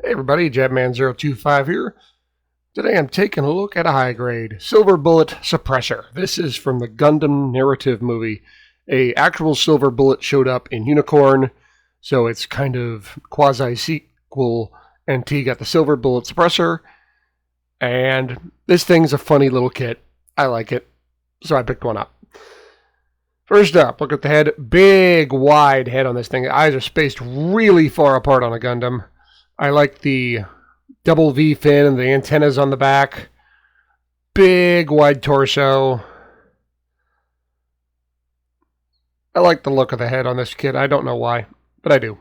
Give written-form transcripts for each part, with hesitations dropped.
Hey everybody, Jabman025 here. Today I'm taking a look at a high-grade Silver Bullet Suppressor. This is from the Gundam narrative movie. A actual Silver Bullet showed up in Unicorn, so it's kind of quasi-sequel, and T got the Silver Bullet Suppressor. And this thing's a funny little kit. I like it, so I picked one up. First up, look at the head. Big, wide head on this thing. The eyes are spaced really far apart on a Gundam. I like the double V fin and the antennas on the back. Big, wide torso. I like the look of the head on this kit. I don't know why, but I do.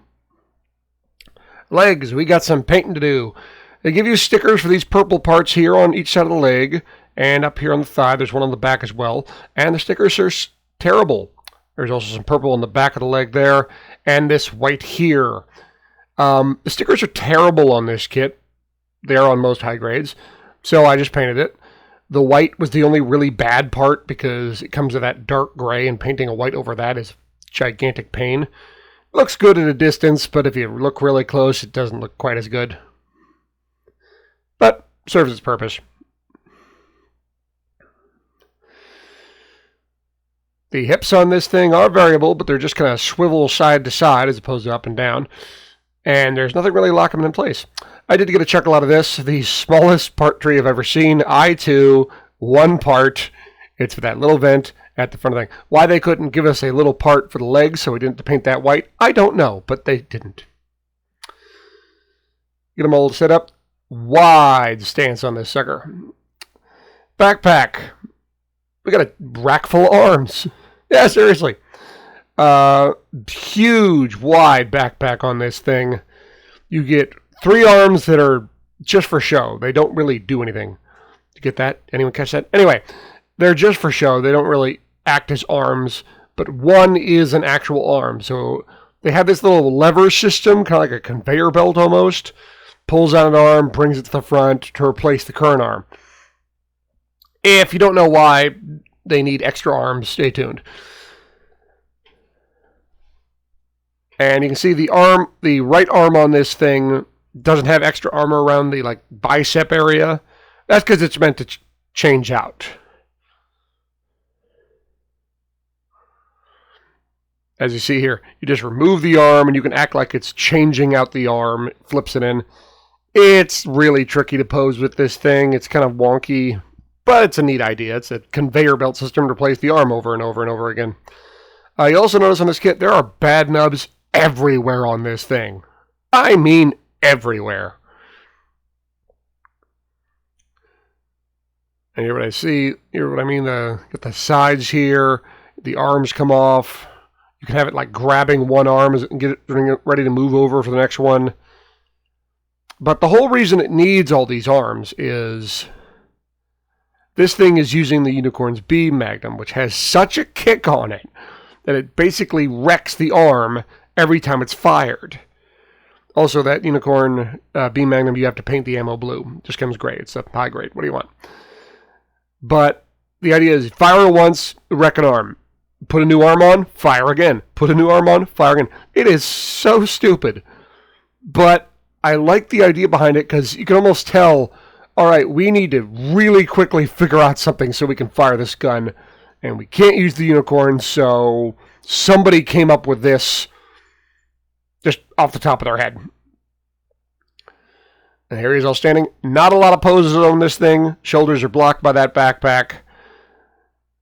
Legs, we got some painting to do. They give you stickers for these purple parts here on each side of the leg, and up here on the thigh. There's one on the back as well. And the stickers are terrible. There's also some purple on the back of the leg there, and this white here. The stickers are terrible on this kit. They are on most high grades, so I just painted it. The white was the only really bad part because it comes to that dark gray, and painting a white over that is gigantic pain. It looks good at a distance, but if you look really close, it doesn't look quite as good. But serves its purpose. The hips on this thing are variable, but they're just kind of swivel side to side as opposed to up and down. And there's nothing really locking them in place. I did get a chuckle out of this. The smallest part tree I've ever seen. I2, one part. It's for that little vent at the front of the thing. Why they couldn't give us a little part for the legs so we didn't have to paint that white, I don't know, but they didn't. Get them all set up. Wide stance on this sucker. Backpack. We got a rack full of arms. Yeah, seriously. Huge, wide backpack on this thing. You get 3 arms that are just for show. They don't really do anything. Did you get that? Anyone catch that? Anyway, they're just for show. They don't really act as arms, but one is an actual arm. So they have this little lever system, kind of like a conveyor belt almost. Pulls out an arm, brings it to the front to replace the current arm. If you don't know why they need extra arms, stay tuned. And you can see the right arm on this thing doesn't have extra armor around the bicep area. That's because it's meant to change out. As you see here, you just remove the arm and you can act like it's changing out the arm. It flips it in. It's really tricky to pose with this thing. It's kind of wonky, but it's a neat idea. It's a conveyor belt system to replace the arm over and over and over again. You also notice on this kit, there are bad nubs everywhere on this thing. I mean everywhere. And here what I see, here what I mean, get the sides here, the arms come off. You can have it like grabbing one arm and get it ready to move over for the next one. But the whole reason it needs all these arms is this thing is using the Unicorn's beam Magnum, which has such a kick on it that it basically wrecks the arm every time it's fired. Also, that Unicorn beam Magnum, you have to paint the ammo blue. It just comes gray. It's a high grade. What do you want? But the idea is fire once, wreck an arm. Put a new arm on, fire again. Put a new arm on, fire again. It is so stupid. But I like the idea behind it because you can almost tell, all right, we need to really quickly figure out something so we can fire this gun. And we can't use the Unicorn, so somebody came up with this just off the top of their head. And here he's all standing. Not a lot of poses on this thing. Shoulders are blocked by that backpack.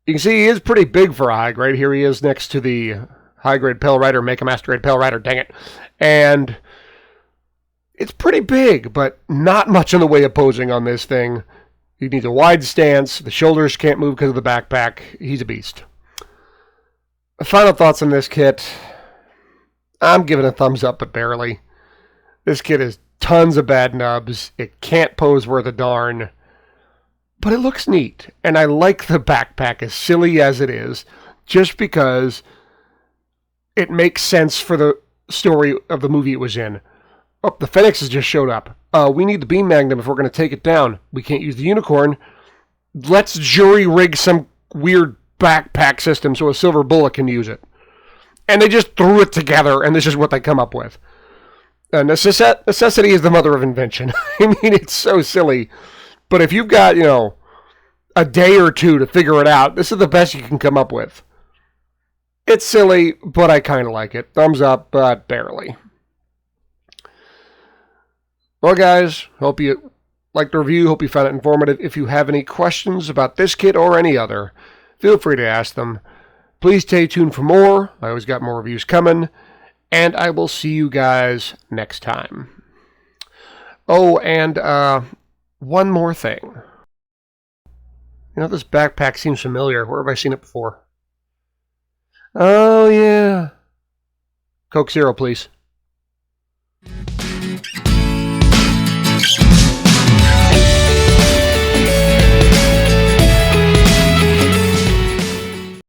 You can see he is pretty big for a high grade. Here he is next to the high grade Pale Rider, Make a Master Grade Pale Rider, dang it. And it's pretty big, but not much in the way of posing on this thing. He needs a wide stance. The shoulders can't move because of the backpack. He's a beast. Final thoughts on this kit. I'm giving a thumbs up, but barely. This kit has tons of bad nubs. It can't pose worth a darn. But it looks neat. And I like the backpack, as silly as it is, just because it makes sense for the story of the movie it was in. Oh, the Phoenix has just showed up. We need the beam Magnum if we're going to take it down. We can't use the Unicorn. Let's jury rig some weird backpack system so a Silver Bullet can use it. And they just threw it together, and this is what they come up with. Necessity is the mother of invention. I mean, it's so silly. But if you've got, a day or two to figure it out, this is the best you can come up with. It's silly, but I kind of like it. Thumbs up, but barely. Well, guys, hope you liked the review. Hope you found it informative. If you have any questions about this kit or any other, feel free to ask them. Please stay tuned for more. I always got more reviews coming. And I will see you guys next time. Oh, and one more thing. This backpack seems familiar. Where have I seen it before? Oh, yeah. Coke Zero, please.